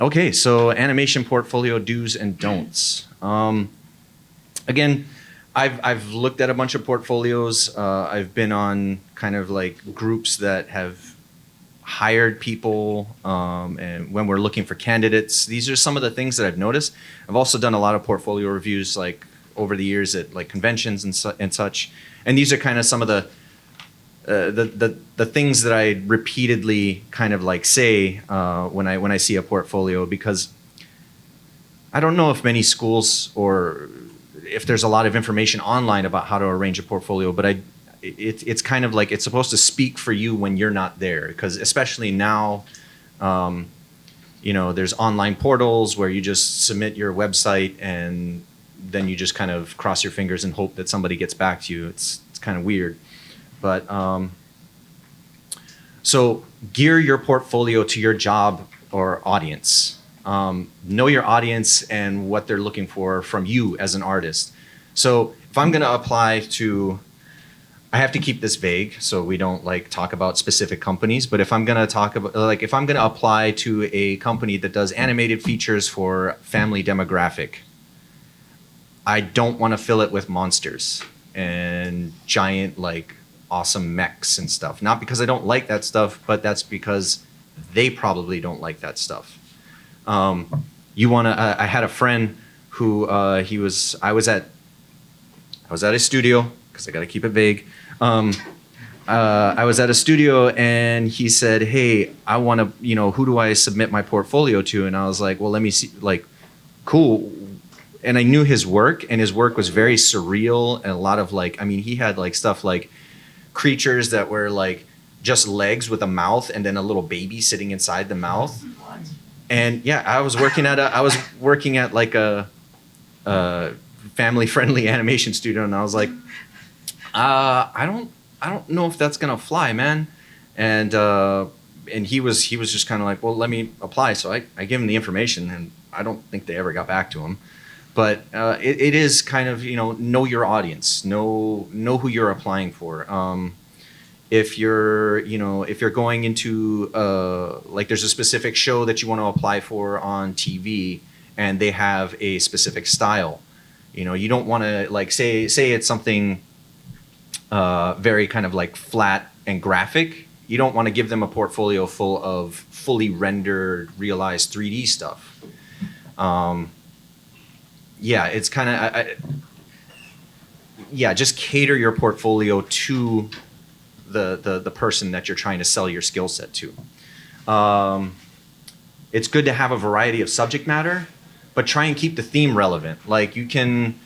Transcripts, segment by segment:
Okay, so animation portfolio do's and don'ts. Again, I've looked at a bunch of portfolios. I've been on kind of like groups that have hired people, and when we're looking for candidates, these are some of the things that I've noticed. I've also done a lot of portfolio reviews like over the years at like conventions and such. And these are kind of some of the things that I repeatedly kind of like say when I see a portfolio, because I don't know if many schools or if there's a lot of information online about how to arrange a portfolio, but it's kind of like it's supposed to speak for you when you're not there, because especially now, there's online portals where you just submit your website and then you just kind of cross your fingers and hope that somebody gets back to you. It's kind of weird. But so gear your portfolio to your job or audience. Know your audience and what they're looking for from you as an artist. So if I'm going to apply to, I have to keep this vague so we don't like talk about specific companies. But if I'm going to talk about, like, if I'm going to apply to a company that does animated features for family demographic, I don't want to fill it with monsters and giant like awesome mechs and stuff. Not because I don't like that stuff, but that's because they probably don't like that stuff. I had a friend who I was at a studio, because I got to keep it vague. I was at a studio and he said, "Hey, I want to, who do I submit my portfolio to?" And I was like, "Well, let me see, like, cool." And I knew his work, and his work was very surreal, and a lot of like, he had like stuff like creatures that were like just legs with a mouth and then a little baby sitting inside the mouth. And yeah, I was working at like a family friendly animation studio, and I was like, I don't know if that's gonna fly, man. And he was just kind of like, well, let me apply. So I gave him the information, and I don't think they ever got back to him. But it is kind of, know your audience, know who you're applying for. If you're going into like there's a specific show that you want to apply for on TV, and they have a specific style, you don't want to like say it's something very kind of like flat and graphic. You don't want to give them a portfolio full of fully rendered, realized 3D stuff. Yeah, it's kind of just cater your portfolio to the person that you're trying to sell your skill set to. It's good to have a variety of subject matter, but try and keep the theme relevant. Like you can,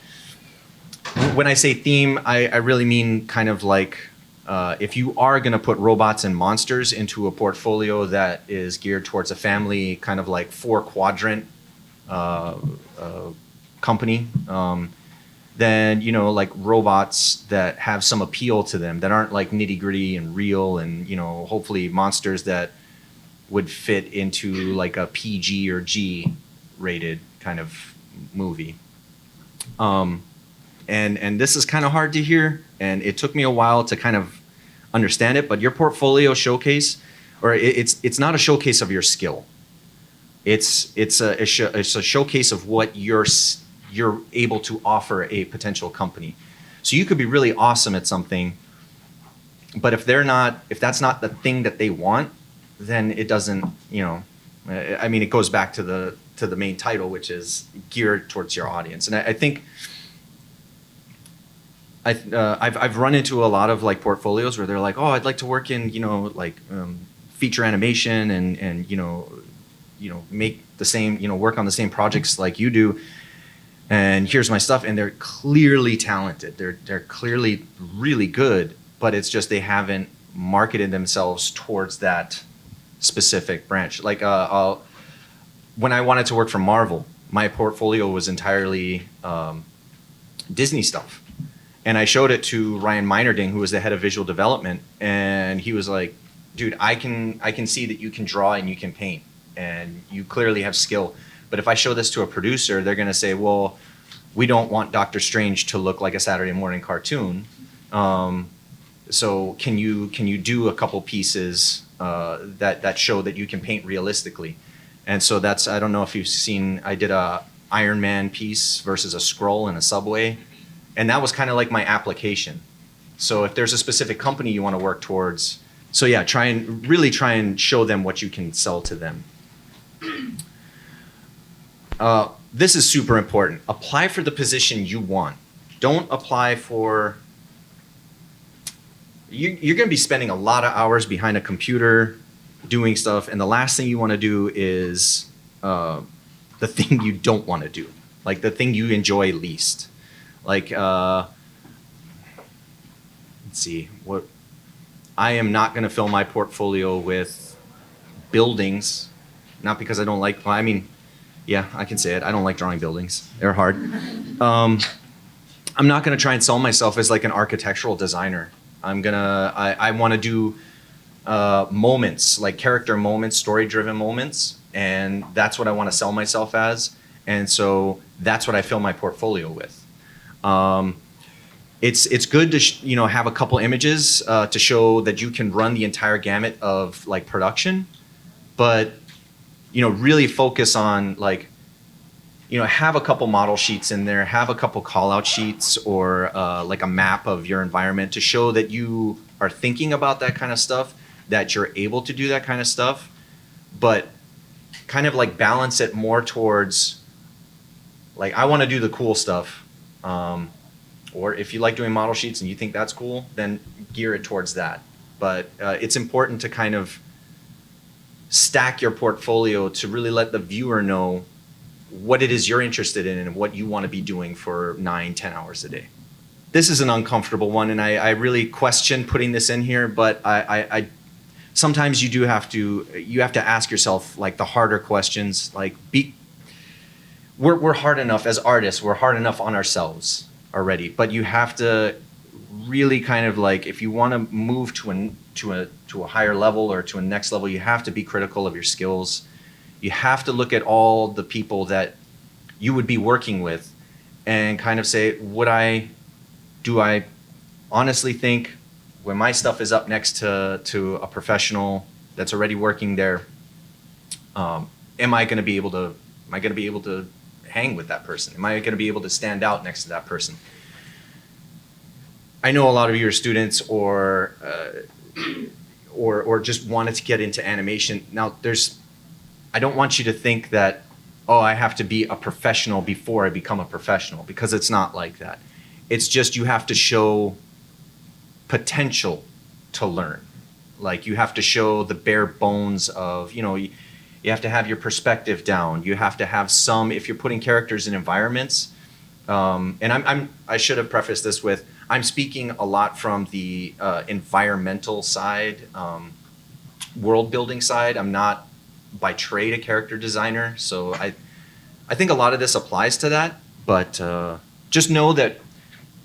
when I say theme, I really mean kind of like if you are going to put robots and monsters into a portfolio that is geared towards a family, kind of like 4-quadrant company, then like robots that have some appeal to them, that aren't like nitty gritty and real, and hopefully monsters that would fit into like a PG or G rated kind of movie. And this is kind of hard to hear, and it took me a while to kind of understand it, but your portfolio showcase, or it's not a showcase of your skill. It's a showcase of what you're able to offer a potential company. So you could be really awesome at something, but if that's not the thing that they want, then it doesn't, it goes back to the main title, which is geared towards your audience. And I think I've run into a lot of like portfolios where they're like, "Oh, I'd like to work in, feature animation and make the same, work on the same projects like you do. And here's my stuff," and they're clearly talented. They're clearly really good, but it's just they haven't marketed themselves towards that specific branch. Like when I wanted to work for Marvel, my portfolio was entirely Disney stuff, and I showed it to Ryan Meinerding, who was the head of visual development, and he was like, "Dude, I can see that you can draw and you can paint, and you clearly have skill. But if I show this to a producer, they're going to say, well, we don't want Doctor Strange to look like a Saturday morning cartoon. So can you do a couple pieces that show that you can paint realistically?" And so that's, I don't know if you've seen, I did a Iron Man piece versus a Skrull in a subway. And that was kind of like my application. So if there's a specific company you want to work towards, so yeah, try and show them what you can sell to them. This is super important. Apply for the position you want. Don't apply for, you're going to be spending a lot of hours behind a computer doing stuff, and the last thing you want to do is the thing you don't want to do, like the thing you enjoy least. Like, let's see, what I am not going to fill my portfolio with buildings, not because I don't like, I mean, yeah, I can say it. I don't like drawing buildings. They're hard. I'm not going to try and sell myself as like an architectural designer. I want to do moments, like character moments, story-driven moments, and that's what I want to sell myself as. And so that's what I fill my portfolio with. It's good to have a couple images to show that you can run the entire gamut of like production, but really focus on like, have a couple model sheets in there, have a couple call out sheets or like a map of your environment to show that you are thinking about that kind of stuff, that you're able to do that kind of stuff, but kind of like balance it more towards like, I want to do the cool stuff. Or if you like doing model sheets and you think that's cool, then gear it towards that. But it's important to kind of stack your portfolio to really let the viewer know what it is you're interested in and what you want to be doing for 9-10 hours a day. This is an uncomfortable one, and I really question putting this in here, but I sometimes you have to ask yourself like the harder questions. Like we're hard enough as artists, we're hard enough on ourselves already, but you have to really kind of like, if you want to move to a higher level or to a next level, you have to be critical of your skills. You have to look at all the people that you would be working with and kind of say, do I honestly think when my stuff is up next to a professional that's already working there, am I going to be able to hang with that person? Am I going to be able to stand out next to that person? I know a lot of your students or just wanted to get into animation. Now, I don't want you to think that, oh, I have to be a professional before I become a professional, because it's not like that. It's just you have to show potential to learn. Like you have to show the bare bones of, you have to have your perspective down. You have to have some, if you're putting characters in environments, and I should have prefaced this with, I'm speaking a lot from the environmental side, world building side. I'm not by trade a character designer, so I think a lot of this applies to that. But just know that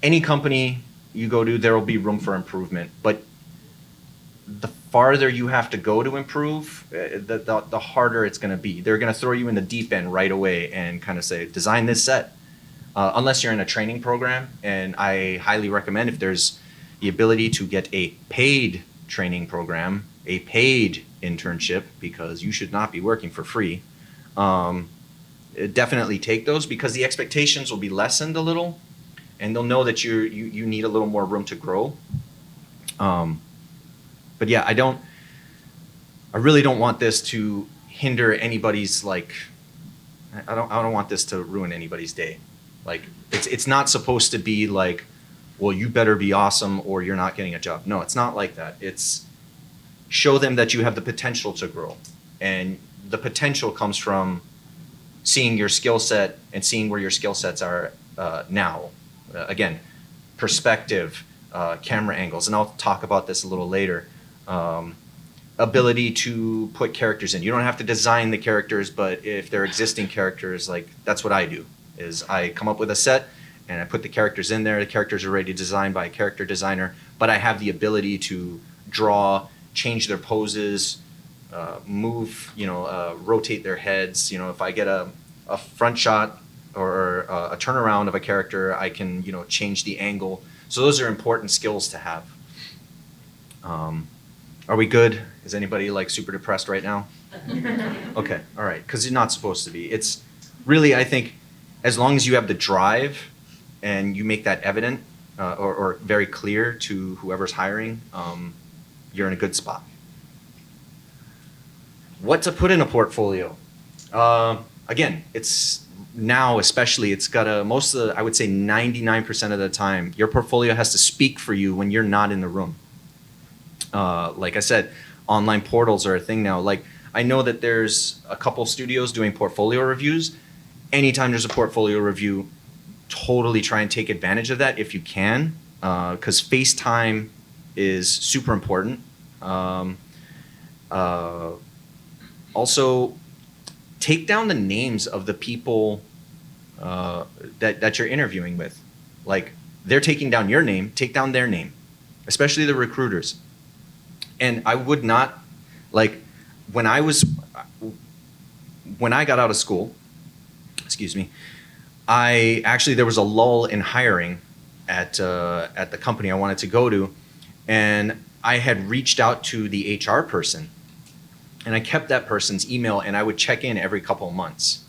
any company you go to, there will be room for improvement. But the farther you have to go to improve, the harder it's going to be. They're going to throw you in the deep end right away and kind of say, design this set. Unless you're in a training program, and I highly recommend, if there's the ability to get a paid training program, a paid internship, because you should not be working for free, definitely take those, because the expectations will be lessened a little, and they'll know that you need a little more room to grow. But yeah, I really don't want this to hinder anybody's, like, I don't want this to ruin anybody's day. Like, it's not supposed to be like, well, you better be awesome or you're not getting a job. No, it's not like that. It's show them that you have the potential to grow. And the potential comes from seeing your skill set and seeing where your skill sets are now. Again, perspective, camera angles, and I'll talk about this a little later. Ability to put characters in. You don't have to design the characters, but if they're existing characters, like, that's what I do. Is I come up with a set and I put the characters in there. The characters are already designed by a character designer, but I have the ability to draw, change their poses, move, rotate their heads. If I get a front shot or a turnaround of a character, I can, change the angle. So those are important skills to have. Are we good? Is anybody like super depressed right now? Okay, all right, because you're not supposed to be. It's really, I think, as long as you have the drive and you make that evident or very clear to whoever's hiring, you're in a good spot. What to put in a portfolio? Again, it's now especially, it's got most of the, I would say 99% of the time, your portfolio has to speak for you when you're not in the room. Like I said, online portals are a thing now. Like, I know that there's a couple studios doing portfolio reviews. Anytime there's a portfolio review, totally try and take advantage of that if you can, because FaceTime is super important. Also, take down the names of the people that you're interviewing with. Like, they're taking down your name, take down their name, especially the recruiters. And I would not, like, when I got out of school, excuse me, there was a lull in hiring at the company I wanted to go to, and I had reached out to the HR person, and I kept that person's email, and I would check in every couple of months.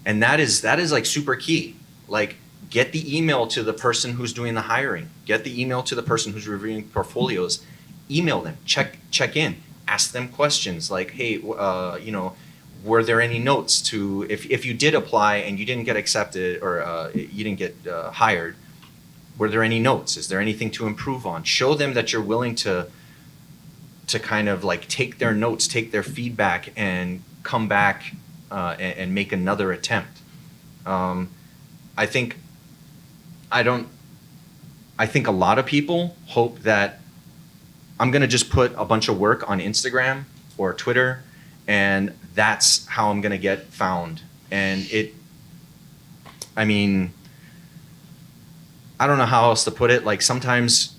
And that is like super key. Like, get the email to the person who's doing the hiring, get the email to the person who's reviewing portfolios, email them, check in, ask them questions like, hey, were there any notes to, if you did apply and you didn't get accepted or you didn't get hired, were there any notes? Is there anything to improve on? Show them that you're willing to kind of like take their notes, take their feedback, and come back and make another attempt. I think a lot of people hope that I'm gonna just put a bunch of work on Instagram or Twitter, and that's how I'm gonna get found. And I don't know how else to put it. Like, sometimes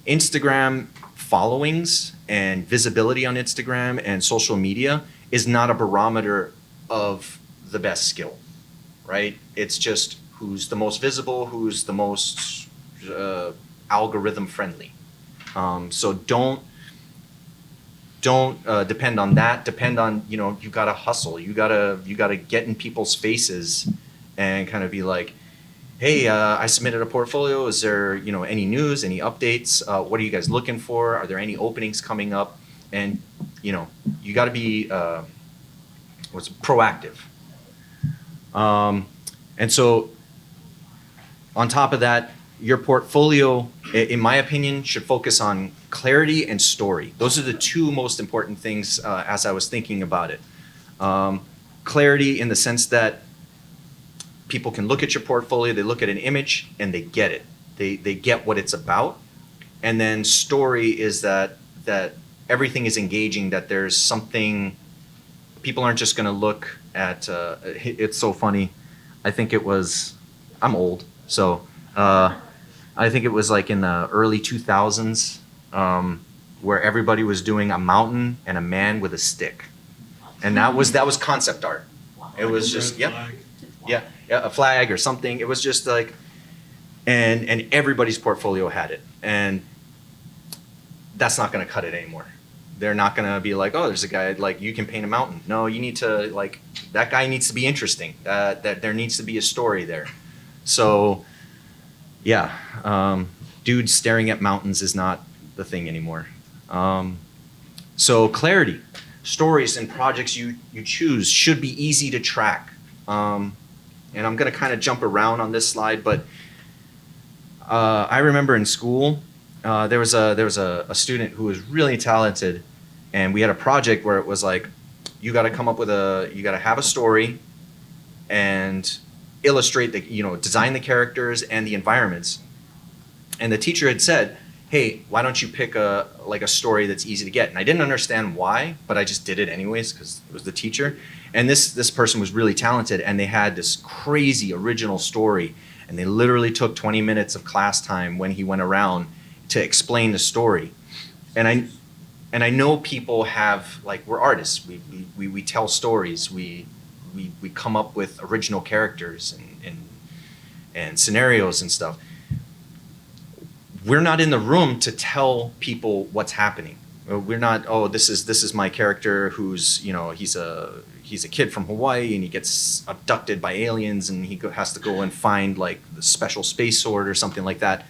Instagram followings and visibility on Instagram and social media is not a barometer of the best skill, right? It's just who's the most visible, who's the most algorithm friendly. So don't depend on that. Depend on, you gotta hustle. You gotta get in people's faces and kind of be like, hey, I submitted a portfolio. Is there, any news, any updates? What are you guys looking for? Are there any openings coming up? And, you gotta be proactive. And so on top of that, your portfolio, in my opinion, should focus on clarity and story. Those are the two most important things as I was thinking about it. Clarity in the sense that people can look at your portfolio, they look at an image, and they get it. They get what it's about. And then story is that everything is engaging, that there's something, people aren't just gonna look at, it's so funny. I think it was, I'm old, so I think it was like in the early 2000s where everybody was doing a mountain and a man with a stick. And that was concept art. It was just, yeah, a flag or something. It was just like, and everybody's portfolio had it. And that's not gonna cut it anymore. They're not gonna be like, oh, there's a guy, like, you can paint a mountain. No, you need to, like, that guy needs to be interesting. That there needs to be a story there. So, yeah, dudes staring at mountains is not the thing anymore. So clarity, stories and projects you choose should be easy to track. And I'm gonna kind of jump around on this slide, but I remember in school, there was a student who was really talented, and we had a project where it was like, you got to come up with you got to have a story, and illustrate design the characters and the environments. And the teacher had said, hey, why don't you pick a story that's easy to get? And I didn't understand why, but I just did it anyways because it was the teacher. And this person was really talented, and they had this crazy original story, and they literally took 20 minutes of class time when he went around to explain the story. And I know people have, like, we're artists. We tell stories. We come up with original characters and scenarios and stuff. We're not in the room to tell people what's happening. We're not, oh, this is my character who's, he's a kid from Hawaii and he gets abducted by aliens and he has to go and find like the special space sword or something like that.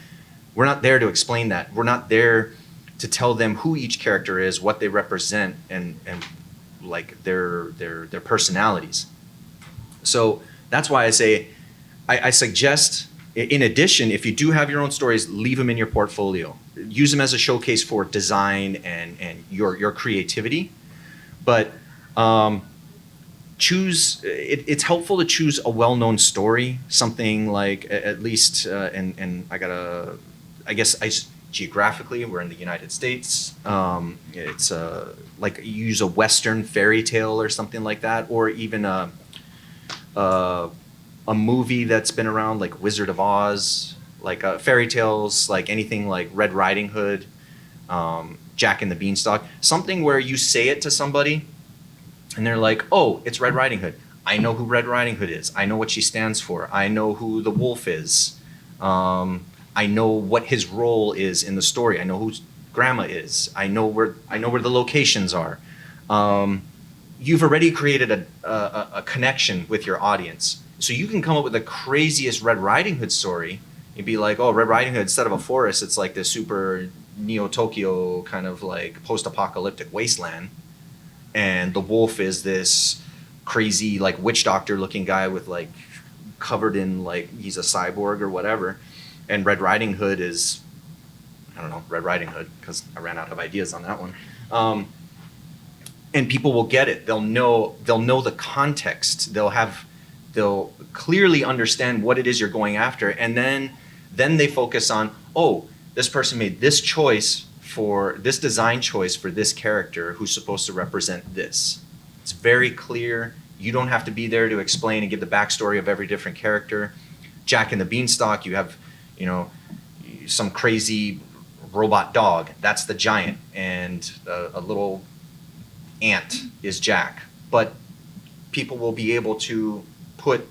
We're not there to explain that. We're not there to tell them who each character is, what they represent, and like their personalities. So that's why I say, I suggest, in addition, if you do have your own stories, leave them in your portfolio. Use them as a showcase for design and your creativity. But it's helpful to choose a well-known story, something like, at least, and I guess geographically, we're in the United States. It's like use a Western fairy tale or something like that, or even a movie that's been around, like Wizard of Oz, like fairy tales, like anything like Red Riding Hood, Jack and the Beanstalk, something where you say it to somebody and they're like, oh, it's Red Riding Hood. I know who Red Riding Hood is. I know what she stands for. I know who the wolf is. I know what his role is in the story. I know who grandma is. I know where the locations are. You've already created a connection with your audience. So you can come up with the craziest Red Riding Hood story. You'd be like, oh, Red Riding Hood, instead of a forest, it's like this super Neo-Tokyo kind of like post-apocalyptic wasteland. And the wolf is this crazy like witch doctor looking guy with like covered in like he's a cyborg or whatever. And Red Riding Hood is, I don't know, Red Riding Hood, because I ran out of ideas on that one. And people will get it. They'll know the context. They'll clearly understand what it is you're going after. And then they focus on, oh, this person made this choice for this design choice for this character who's supposed to represent this. It's very clear. You don't have to be there to explain and give the backstory of every different character. Jack and the Beanstalk, you have, some crazy robot dog. That's the giant. And a little ant is Jack. But people will be able to put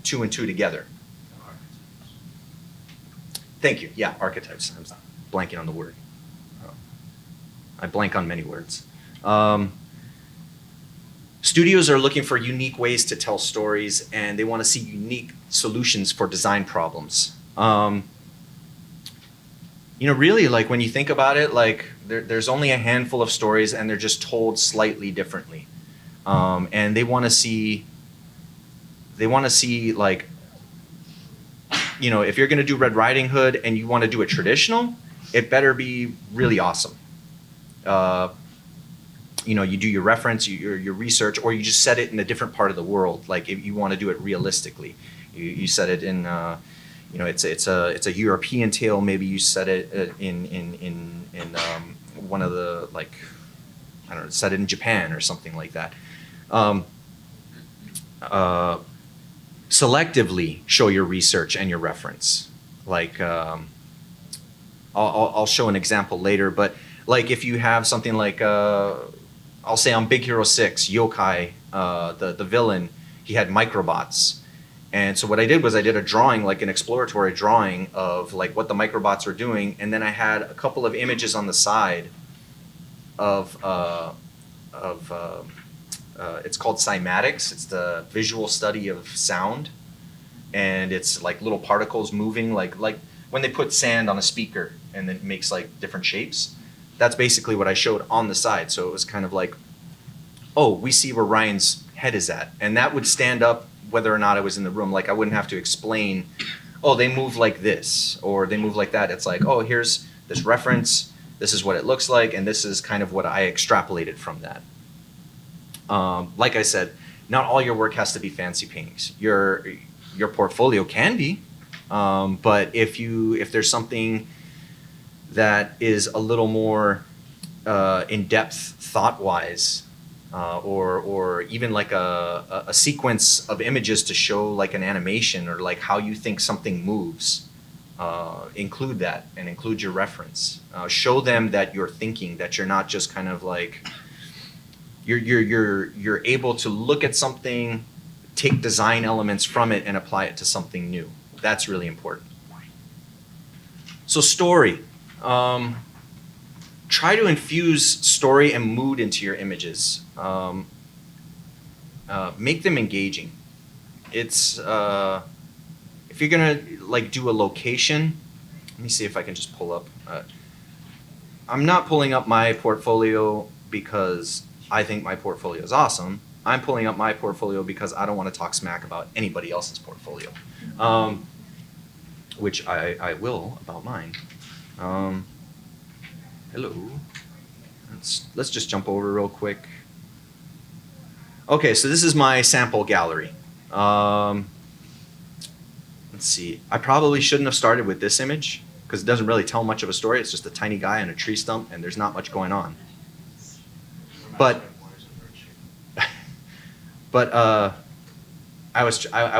2 and 2 together. Thank you. Yeah, archetypes. I'm blanking on the word. I blank on many words. Studios are looking for unique ways to tell stories, and they want to see unique solutions for design problems. Really, like when you think about it, like there's only a handful of stories, and they're just told slightly differently. And they want to see like, if you're going to do Red Riding Hood and you want to do it traditional, it better be really awesome. You do your reference, your research, or you just set it in a different part of the world. Like if you want to do it realistically, you set it in, it's a European tale. Maybe you set it in one of the, like, I don't know, set it in Japan or something like that. Selectively show your research and your reference. Like, I'll show an example later, but like if you have something like, I'll say on Big Hero 6, Yokai, the villain, he had microbots. And so what I did was I did a drawing, like an exploratory drawing of like what the microbots were doing. And then I had a couple of images on the side of it's called cymatics. It's the visual study of sound. And it's like little particles moving, like when they put sand on a speaker and it makes like different shapes. That's basically what I showed on the side. So it was kind of like, oh, we see where Ryan's head is at. And that would stand up whether or not I was in the room. Like I wouldn't have to explain, oh, they move like this or they move like that. It's like, oh, here's this reference. This is what it looks like. And this is kind of what I extrapolated from that. Like I said, not all your work has to be fancy paintings. Your portfolio can be, but if there's something that is a little more in-depth thought-wise, or even like a sequence of images to show like an animation or like how you think something moves, include that and include your reference. Show them that you're thinking, that you're not just kind of like, you're able to look at something, take design elements from it and apply it to something new. That's really important. So story. try to infuse story and mood into your images. Make them engaging. It's if you're gonna like do a location, let me see if I can just pull up. I'm not pulling up my portfolio because I think my portfolio is awesome. I'm pulling up my portfolio because I don't want to talk smack about anybody else's portfolio, which I will about mine. Hello. Let's just jump over real quick. Okay, so this is my sample gallery. Let's see. I probably shouldn't have started with this image because it doesn't really tell much of a story. It's just a tiny guy on a tree stump, and there's not much going on. But I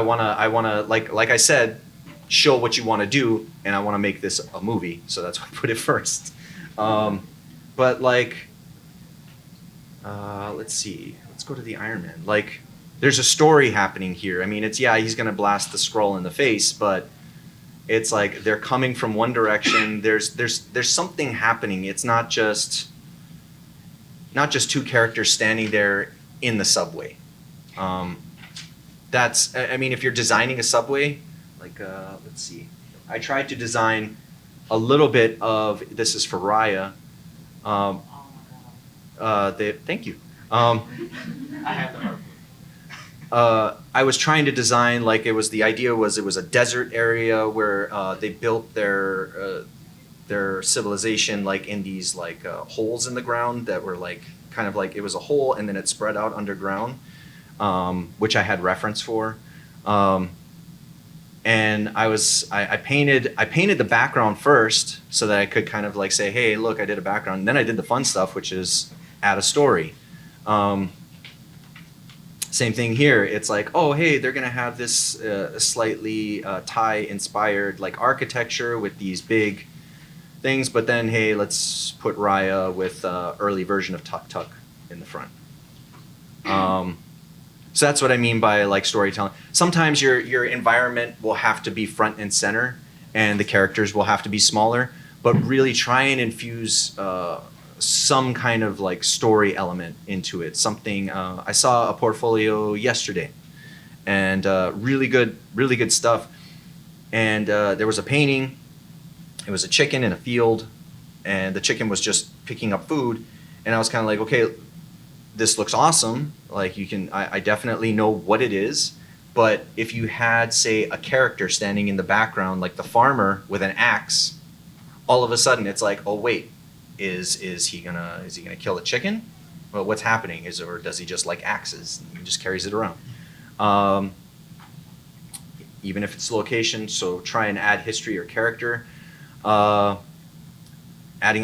wanna like I said, show what you want to do, and I want to make this a movie, so that's why I put it first. But like, let's see. Let's go to the Iron Man. Like, there's a story happening here. I mean, it's he's gonna blast the Skrull in the face, but it's like they're coming from one direction. There's something happening. It's not just two characters standing there in the subway. That's, I mean, if you're designing a subway, like, let's see. I tried to design a little bit of, this is for Raya. Thank you. I have the art. I was trying to design, like, the idea was it was a desert area where they built their civilization like in these like holes in the ground that were like kind of like it was a hole and then it spread out underground, which I had reference for, and I painted the background first so that I could kind of like say, hey, look, I did a background, and then I did the fun stuff, which is add a story. Same thing here. It's like, oh, hey, they're gonna have this slightly Thai-inspired like architecture with these big things, but then hey, let's put Raya with early version of Tuk Tuk in the front. So that's what I mean by like storytelling. Sometimes your environment will have to be front and center, and the characters will have to be smaller, but really try and infuse some kind of like story element into it. Something I saw a portfolio yesterday, and really good stuff. And there was a painting. It was a chicken in a field, and the chicken was just picking up food. And I was kind of like, okay, this looks awesome. Like I definitely know what it is. But if you had, say, a character standing in the background, like the farmer with an axe, all of a sudden it's like, oh wait, is he gonna kill the chicken? Well, what's happening? Or does he just like axes? He just carries it around. Even if it's location, so try and add history or character. Adding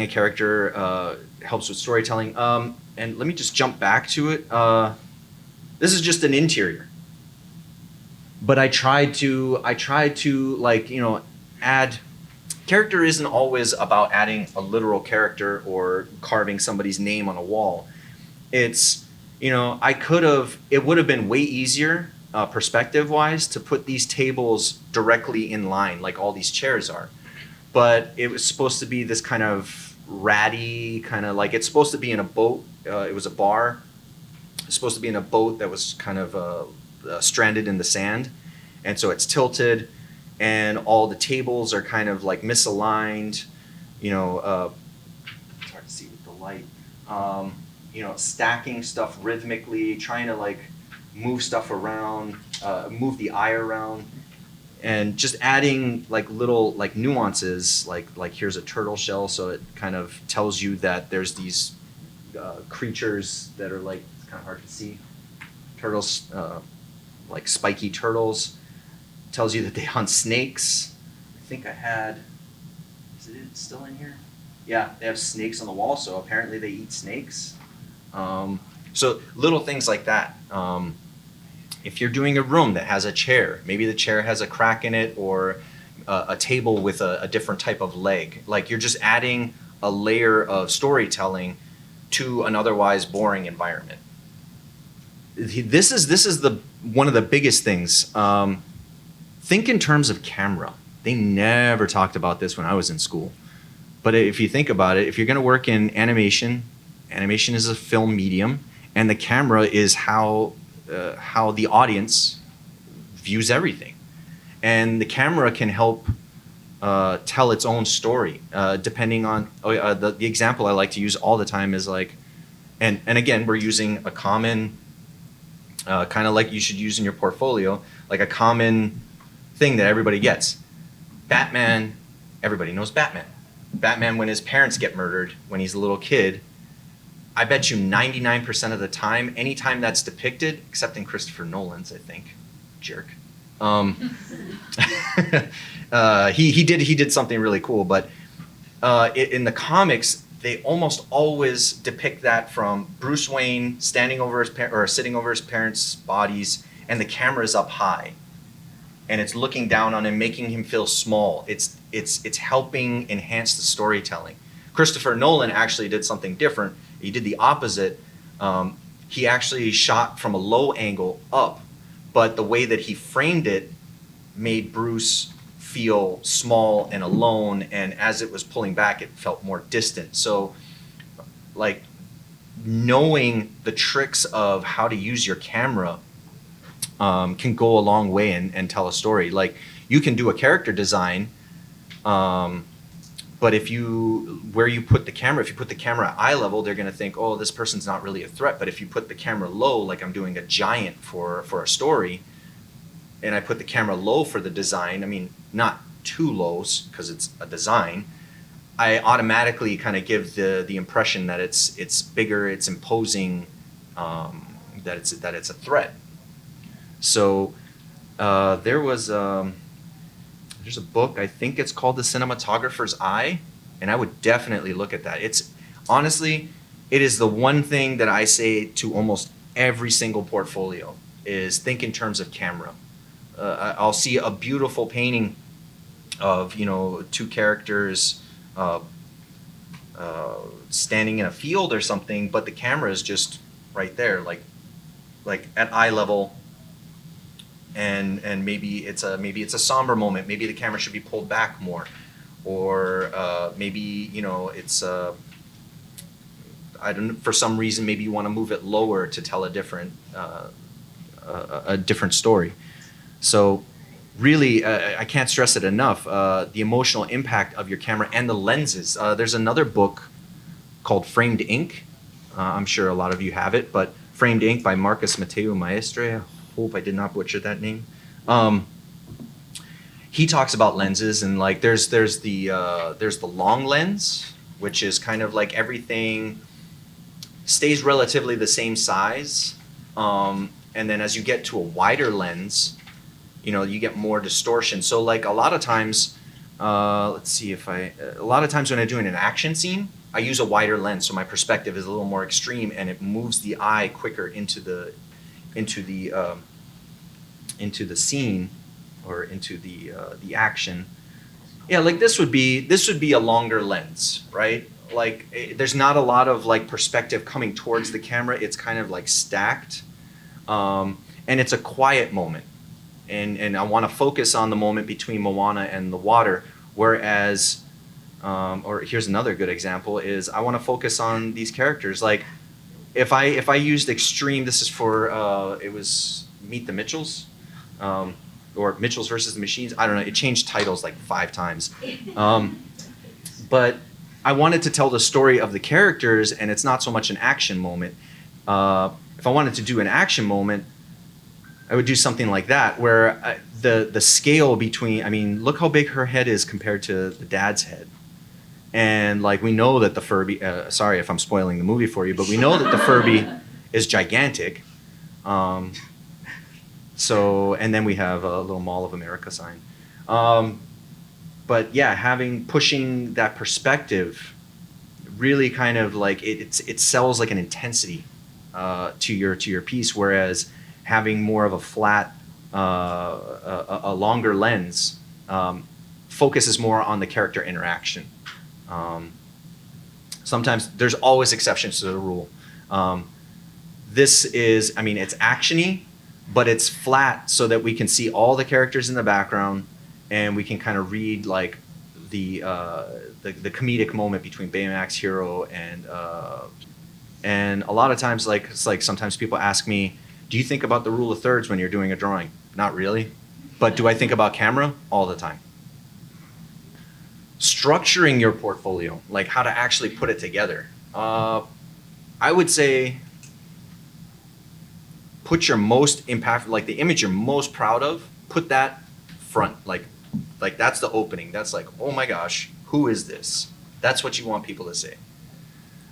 a character helps with storytelling. And let me just jump back to it. This is just an interior, but I tried to like, add. Character isn't always about adding a literal character or carving somebody's name on a wall. It's, it would have been way easier perspective-wise to put these tables directly in line like all these chairs are. But it was supposed to be this kind of ratty, kind of like, it's supposed to be in a boat. It was a bar. It's supposed to be in a boat that was kind of stranded in the sand. And so it's tilted, and all the tables are kind of like misaligned. It's hard to see with the light. Stacking stuff rhythmically, trying to like move stuff around, move the eye around, and just adding like little like nuances, like here's a turtle shell, so it kind of tells you that there's these creatures that are like, it's kind of hard to see, turtles, like spiky turtles. Tells you that they hunt snakes. I think I had, is it still in here? Yeah, they have snakes on the wall, so apparently they eat snakes. So little things like that. If you're doing a room that has a chair, maybe the chair has a crack in it, or a table with a different type of leg. Like, you're just adding a layer of storytelling to an otherwise boring environment. This is one of the biggest things. Think in terms of camera. They never talked about this when I was in school. But if you think about it, if you're going to work in animation, animation is a film medium, and the camera is how the audience views everything. And the camera can help tell its own story, depending on the example I like to use all the time is like, and again, we're using a common, kind of like you should use in your portfolio, like a common thing that everybody gets. Batman, everybody knows Batman. Batman, when his parents get murdered when he's a little kid, I bet you 99% of the time, anytime that's depicted, except in Christopher Nolan's, I think, jerk. He did something really cool, but in the comics, they almost always depict that from Bruce Wayne standing over or sitting over his parents' bodies, and the camera's up high, and it's looking down on him, making him feel small. It's helping enhance the storytelling. Christopher Nolan actually did something different. He did the opposite. He actually shot from a low angle up, but the way that he framed it made Bruce feel small and alone, and as it was pulling back, it felt more distant. So, like, knowing the tricks of how to use your camera can go a long way and tell a story. Like, you can do a character design, but if you put the camera at eye level, they're going to think, oh, this person's not really a threat. But if you put the camera low, like I'm doing a giant for a story, and I put the camera low for the design, I mean, not too low because it's a design, I automatically kind of give the impression that it's bigger, it's imposing, that it's a threat. So there's a book, I think it's called The Cinematographer's Eye, and I would definitely look at that. It's honestly, it is the one thing that I say to almost every single portfolio is think in terms of camera. I'll see a beautiful painting of, two characters standing in a field or something, but the camera is just right there, like at eye level. And maybe it's a somber moment. Maybe the camera should be pulled back more, or maybe it's I don't know, for some reason maybe you want to move it lower to tell a different story. So really, I can't stress it enough. The emotional impact of your camera and the lenses. There's another book called Framed Ink. I'm sure a lot of you have it, but Framed Ink by Marcus Mateo Maestre. Hope I did not butcher that name. He talks about lenses, and like there's the long lens, which is kind of like everything stays relatively the same size, and then as you get to a wider lens, you get more distortion. So like a lot of times, a lot of times when I'm doing an action scene, I use a wider lens, so my perspective is a little more extreme, and it moves the eye quicker into the scene or into the action. Yeah, like this would be a longer lens, right? Like there's not a lot of like perspective coming towards the camera. It's kind of like stacked, and it's a quiet moment, and I want to focus on the moment between Moana and the water. Whereas, or here's another good example is I want to focus on these characters. Like if I used extreme, this is for it was Meet the Mitchells, or Mitchells versus the Machines. I don't know. It changed titles like 5 times, but I wanted to tell the story of the characters, and it's not so much an action moment. If I wanted to do an action moment, I would do something like that, where the scale between, I mean, look how big her head is compared to the dad's head. And like we know that the Furby, sorry if I'm spoiling the movie for you, but we know that the Furby is gigantic. So, and then we have a little Mall of America sign. But yeah, pushing that perspective really kind of like it sells like an intensity to your piece, whereas having more of a flat, a longer lens focuses more on the character interaction. Sometimes there's always exceptions to the rule. This is, I mean, it's actiony, but it's flat so that we can see all the characters in the background, and we can kind of read like the comedic moment between Baymax, Hero, and a lot of times, like, it's like sometimes people ask me, do you think about the rule of thirds when you're doing a drawing? Not really. But do I think about camera? All the time. Structuring your portfolio, like how to actually put it together. I would say put your most impactful, like the image you're most proud of, put that front, like that's the opening. That's like, oh my gosh, who is this? That's what you want people to say.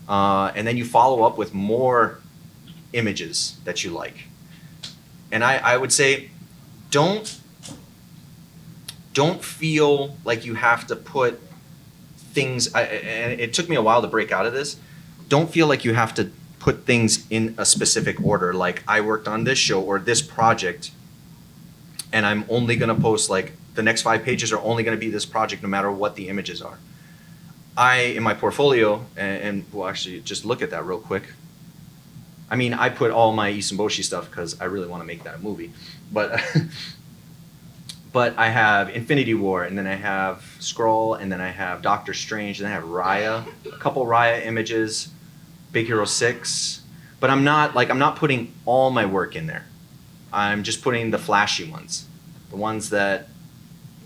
And then you follow up with more images that you like. And I would say, don't feel like you have to put things, and it took me a while to break out of this, don't feel like you have to put things in a specific order. Like, I worked on this show or this project, and I'm only gonna post, like, the next 5 pages are only gonna be this project no matter what the images are. In my portfolio, and we'll actually just look at that real quick. I mean, I put all my Isamboshi stuff because I really want to make that a movie. But but I have Infinity War, and then I have Skrull, and then I have Doctor Strange, and then I have Raya, a couple Raya images, Big Hero 6. But I'm not putting all my work in there. I'm just putting the flashy ones, the ones that,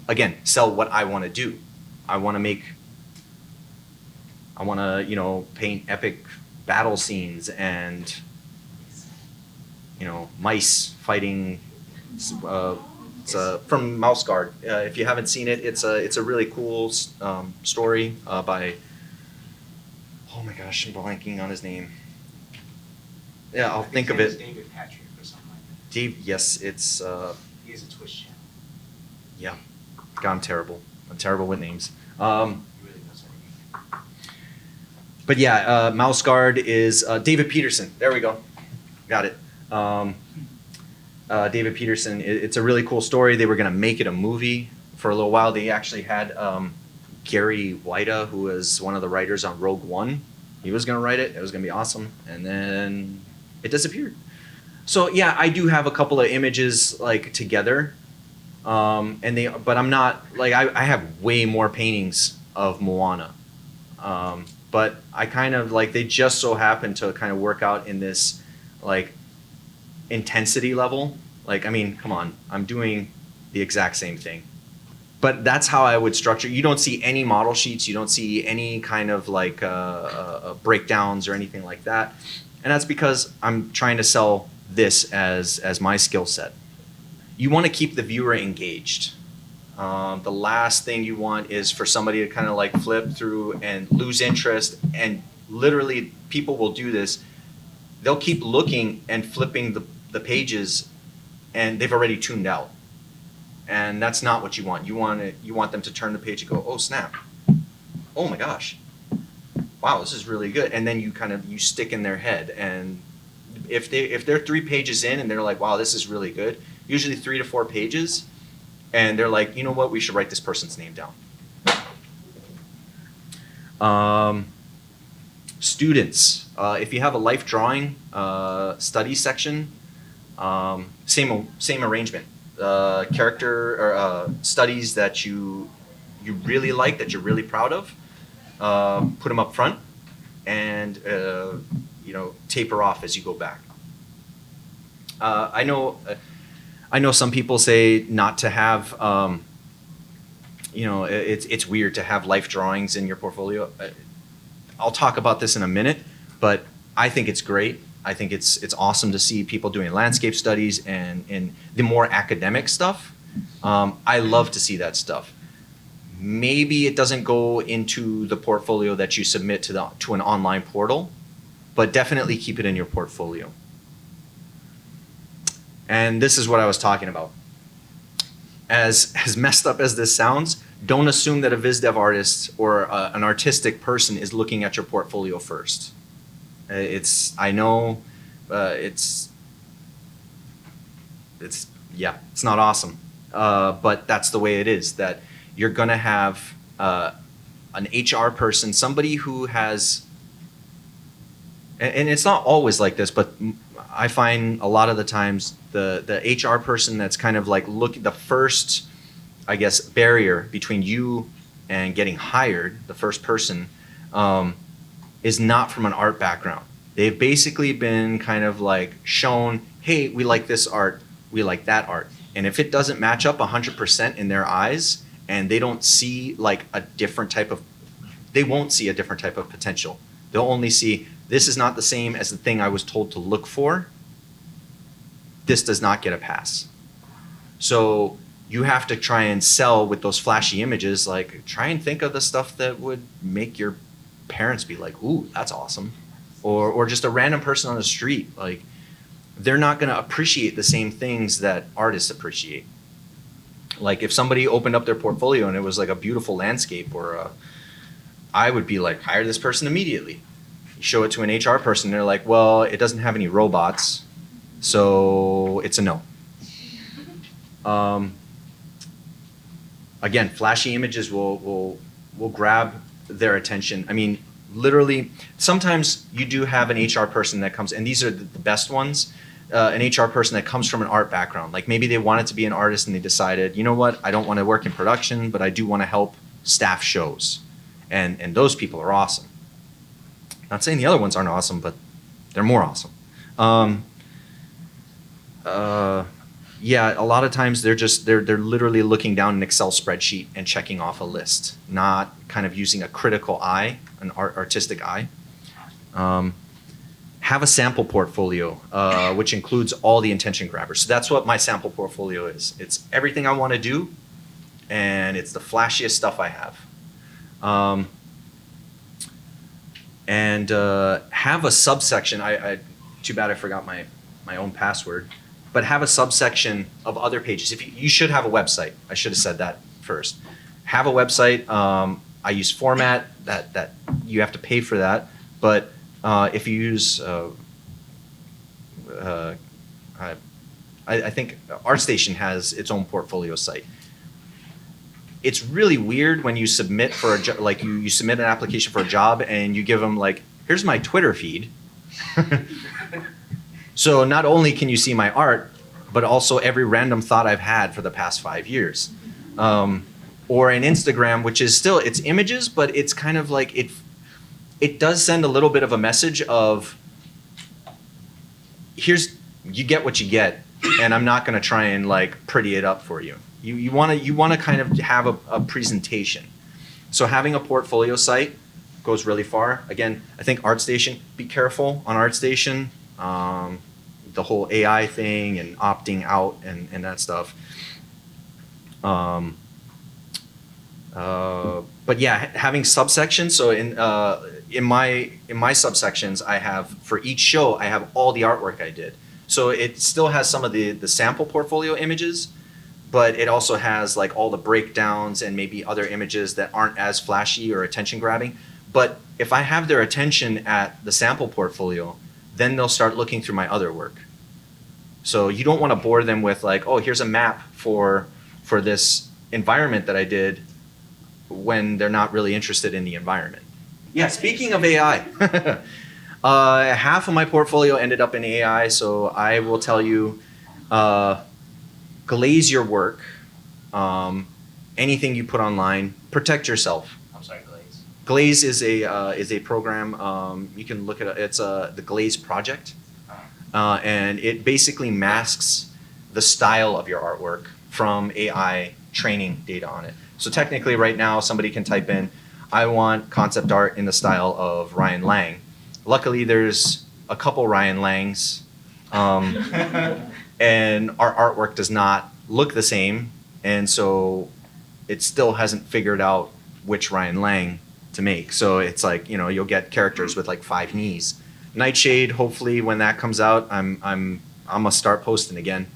again, sell what I want to do. I want to, you know, paint epic battle scenes and, you know, mice fighting. It's from Mouse Guard. If you haven't seen it, it's a really cool story by, oh my gosh, I'm blanking on his name. Yeah, I'll think of it. David Patrick or something like that. Dave, yes, it's. He has a Twitch channel. Yeah, God, I'm terrible. I'm terrible with names. He really knows everything. But yeah, Mouse Guard is David Peterson. There we go. Got it. David Peterson. It's a really cool story. They were going to make it a movie for a little while. They actually had Gary Whita, who was one of the writers on Rogue One. He was going to write it. It was going to be awesome. And then it disappeared. So yeah, I do have a couple of images like together. But I'm not, like, I have way more paintings of Moana. But I kind of, like, they just so happen to kind of work out in this, like, intensity level. Like, I mean, come on, I'm doing the exact same thing. But that's how I would structure. You don't see any model sheets. You don't see any kind of, like, breakdowns or anything like that. And that's because I'm trying to sell this as my skill set. You want to keep the viewer engaged. The last thing you want is for somebody to kind of like flip through and lose interest. And literally, people will do this. They'll keep looking and flipping the pages, and they've already tuned out. And that's not what you want. You want them to turn the page and go, oh snap, oh my gosh, wow, this is really good. And then you stick in their head. And if they're 3 pages in and they're like, wow, this is really good. Usually 3 to 4 pages, and they're like, you know what, we should write this person's name down. Students, if you have a life drawing study section, same arrangement. Character or studies that you really like, that you're really proud of, put them up front, and taper off as you go back. I know some people say not to have, it's weird to have life drawings in your portfolio. I'll talk about this in a minute, but I think it's great. I think it's awesome to see people doing landscape studies and the more academic stuff. I love to see that stuff. Maybe it doesn't go into the portfolio that you submit to an online portal, but definitely keep it in your portfolio. And this is what I was talking about. As messed up as this sounds, don't assume that a viz dev artist or an artistic person is looking at your portfolio first. It's not awesome, but that's the way it is. That you're gonna have an HR person, somebody who has, and it's not always like this, but I find a lot of the times the HR person that's kind of like the first, I guess, barrier between you and getting hired, the first person, is not from an art background. They've basically been kind of like shown, hey, we like this art, we like that art. And if it doesn't match up 100% in their eyes, and they don't see like a different type of, they won't see a different type of potential. They'll only see, this is not the same as the thing I was told to look for. This does not get a pass. So you have to try and sell with those flashy images, like try and think of the stuff that would make your parents be like, ooh, that's awesome. Or just a random person on the street, like they're not gonna appreciate the same things that artists appreciate. Like if somebody opened up their portfolio and it was like a beautiful landscape I would be like, hire this person immediately. You show it to an HR person, they're like, well, it doesn't have any robots, so it's a no. Again, flashy images will grab their attention. I mean, literally, sometimes you do have an HR person that comes, and these are the best ones, an HR person that comes from an art background. Like maybe they wanted to be an artist and they decided, you know what, I don't want to work in production, but I do want to help staff shows. And those people are awesome. Not saying the other ones aren't awesome, but they're more awesome. Yeah, a lot of times they're literally looking down an Excel spreadsheet and checking off a list, not kind of using a critical eye, an artistic eye. Have a sample portfolio, which includes all the intention grabbers. So that's what my sample portfolio is. It's everything I want to do, and it's the flashiest stuff I have. And have a subsection. Too bad I forgot my own password. But have a subsection of other pages. If you should have a website. I should have said that first. Have a website. I use format that you have to pay for that. But if you use, I think ArtStation has its own portfolio site. It's really weird when you submit for a job, like you submit an application for a job and you give them like, here's my Twitter feed. So not only can you see my art, but also every random thought I've had for the past 5 years. Or an Instagram, which is still, it's images, but it's kind of like, it does send a little bit of a message of, you get what you get, and I'm not gonna try and like pretty it up for you. You wanna kind of have a presentation. So having a portfolio site goes really far. Again, I think ArtStation, be careful on ArtStation. The whole AI thing and opting out and that stuff. But yeah, having subsections. So in my subsections, I have, for each show, I have all the artwork I did. So it still has some of the sample portfolio images, but it also has like all the breakdowns and maybe other images that aren't as flashy or attention grabbing. But if I have their attention at the sample portfolio, then they'll start looking through my other work. So you don't want to bore them with like, oh, here's a map for this environment that I did, when they're not really interested in the environment. Yeah, speaking of AI, half of my portfolio ended up in AI, so I will tell you, glaze your work, anything you put online, protect yourself. I'm sorry, Glaze. Glaze is a program, you can look at it, it's the Glaze project. And it basically masks the style of your artwork from AI training data on it. So technically right now somebody can type in, I want concept art in the style of Ryan Lang. Luckily there's a couple Ryan Langs, and our artwork does not look the same, and so it still hasn't figured out which Ryan Lang to make. So it's like, you'll get characters with like 5 knees. Nightshade, hopefully when that comes out, I'm gonna start posting again.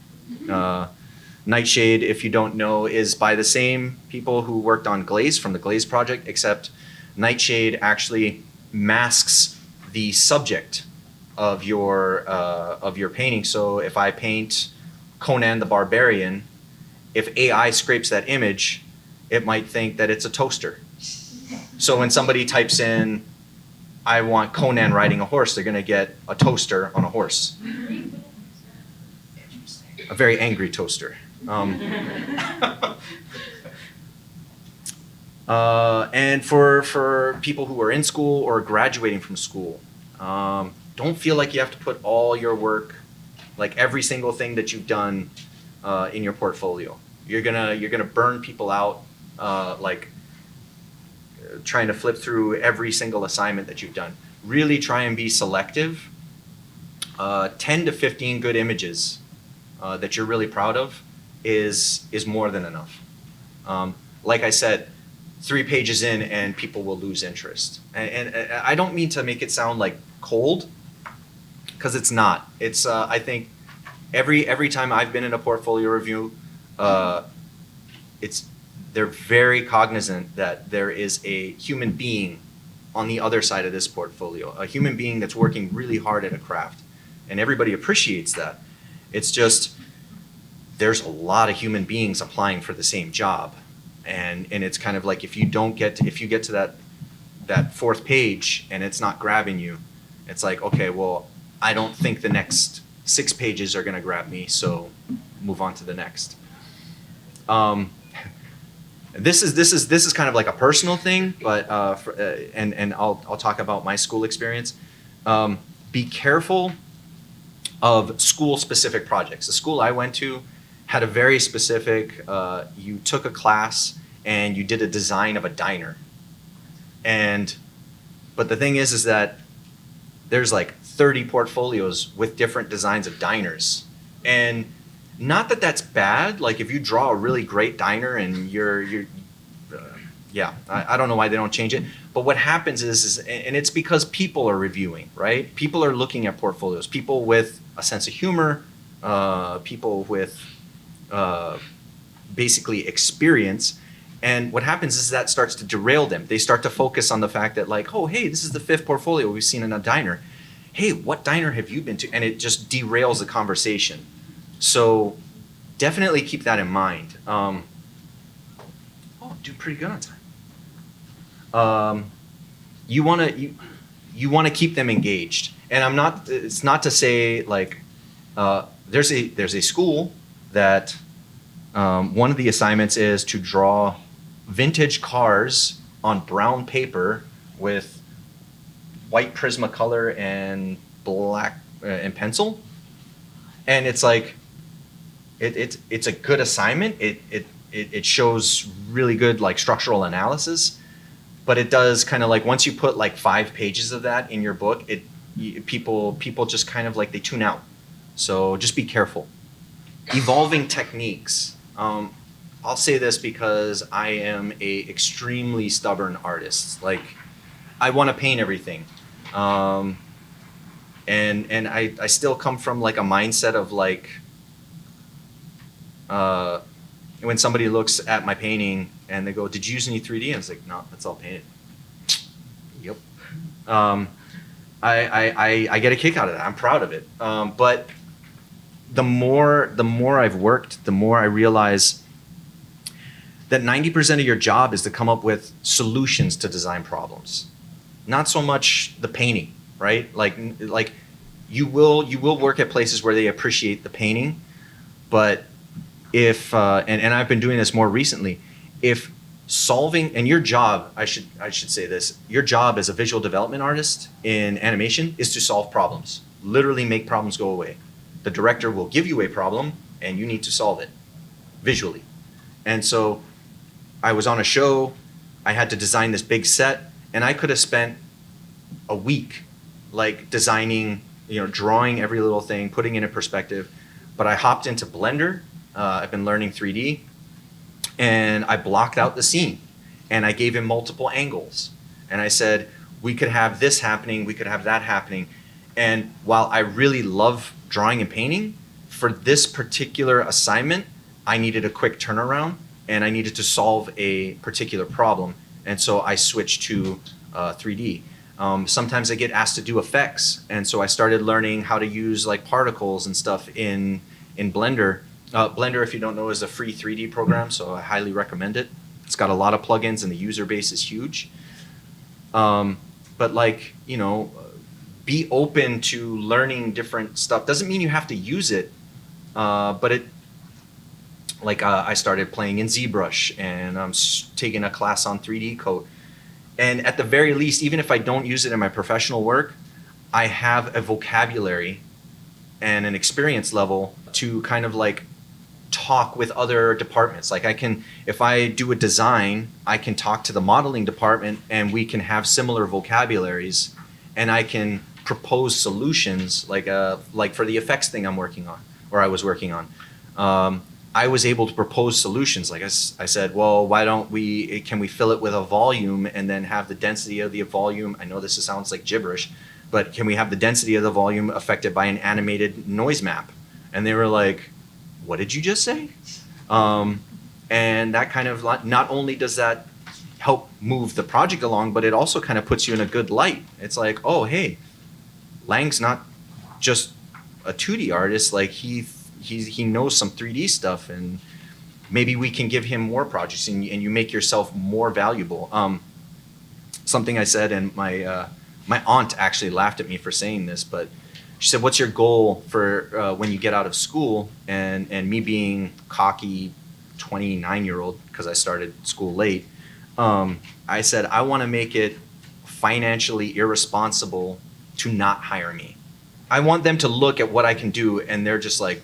Nightshade, if you don't know, is by the same people who worked on Glaze from the Glaze project, except Nightshade actually masks the subject of your painting. So if I paint Conan the Barbarian, if AI scrapes that image, it might think that it's a toaster. So when somebody types in, I want Conan riding a horse, they're gonna get a toaster on a horse. A very angry toaster. And for people who are in school or graduating from school, don't feel like you have to put all your work, like every single thing that you've done in your portfolio. You're gonna burn people out, like trying to flip through every single assignment that you've done. Really try and be selective. 10 to 15 good images that you're really proud of is more than enough. Like I said, 3 pages in and people will lose interest. And I don't mean to make it sound like cold, because it's not. It's I think every time I've been in a portfolio review, they're very cognizant that there is a human being on the other side of this portfolio, a human being that's working really hard at a craft, and everybody appreciates that. It's just there's a lot of human beings applying for the same job, and it's kind of like if you get to that 4th page and it's not grabbing you, it's like, okay, well, I don't think the next 6 pages are going to grab me, so move on to the next. This is kind of like a personal thing, but and I'll talk about my school experience. Be careful of school-specific projects. The school I went to had a very specific. You took a class and you did a design of a diner, but the thing is that there's like 30 portfolios with different designs of diners, and not that that's bad. Like if you draw a really great diner and I don't know why they don't change it. But what happens is and it's because people are reviewing, right? People are looking at portfolios. People with a sense of humor, people with basically experience. And what happens is that starts to derail them. They start to focus on the fact that like, oh, hey, this is the 5th portfolio we've seen in a diner. Hey, what diner have you been to? And it just derails the conversation. So definitely keep that in mind. Do pretty good on time. You want to keep them engaged. And it's not to say like there's a school that one of the assignments is to draw vintage cars on brown paper with white Prismacolor and black and pencil. And it's like it's a good assignment. It shows really good like structural analysis, but it does kind of like once you put like 5 pages of that in your book, people just kind of like they tune out. So just be careful. Evolving techniques. I'll say this because I am a extremely stubborn artist. Like I want to paint everything, and I still come from like a mindset of like. When somebody looks at my painting and they go, "Did you use any 3D?" And it's like, "No, that's all painted." Yep. I get a kick out of that. I'm proud of it. But the more I've worked, the more I realize that 90% of your job is to come up with solutions to design problems, not so much the painting, right? Like you will work at places where they appreciate the painting, but if and I've been doing this more recently, if solving and your job, I should say this, your job as a visual development artist in animation is to solve problems, literally make problems go away. The director will give you a problem and you need to solve it visually. And so I was on a show, I had to design this big set, and I could have spent a week like designing, drawing every little thing, putting it in perspective, but I hopped into Blender. I've been learning 3D, and I blocked out the scene, and I gave him multiple angles, and I said, we could have this happening, we could have that happening. And while I really love drawing and painting, for this particular assignment, I needed a quick turnaround, and I needed to solve a particular problem, and so I switched to 3D. Sometimes I get asked to do effects, and so I started learning how to use like particles and stuff in Blender. Blender, if you don't know, is a free 3D program, so I highly recommend it. It's got a lot of plugins and the user base is huge. But like, be open to learning different stuff. Doesn't mean you have to use it, but Like I started playing in ZBrush, and I'm taking a class on 3D code. And at the very least, even if I don't use it in my professional work, I have a vocabulary and an experience level to kind of like talk with other departments. Like I can, if I do a design, I can talk to the modeling department and we can have similar vocabularies, and I can propose solutions like for the effects thing I'm working on, or I was working on. I was able to propose solutions. Like I said, well, why don't can we fill it with a volume and then have the density of the volume? I know this sounds like gibberish, but can we have the density of the volume affected by an animated noise map? And they were like, what did you just say? And that kind of, not only does that help move the project along, but it also kind of puts you in a good light. It's like, oh, hey, Lang's not just a 2D artist. Like he knows some 3D stuff, and maybe we can give him more projects, and you make yourself more valuable. Something I said, and my aunt actually laughed at me for saying this, but she said, what's your goal for when you get out of school? And me being cocky 29-year-old, because I started school late, I said, I want to make it financially irresponsible to not hire me. I want them to look at what I can do, and they're just like,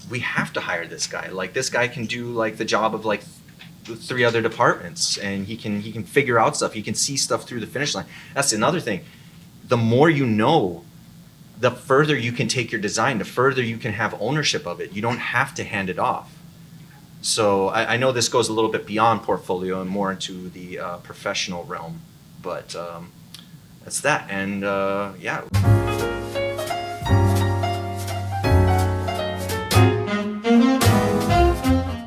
we have to hire this guy. Like, this guy can do like the job of like 3 other departments, and he can figure out stuff. He can see stuff through the finish line. That's another thing. The more you know, the further you can take your design, the further you can have ownership of it. You don't have to hand it off. So I know this goes a little bit beyond portfolio and more into the professional realm, but that's that. And yeah.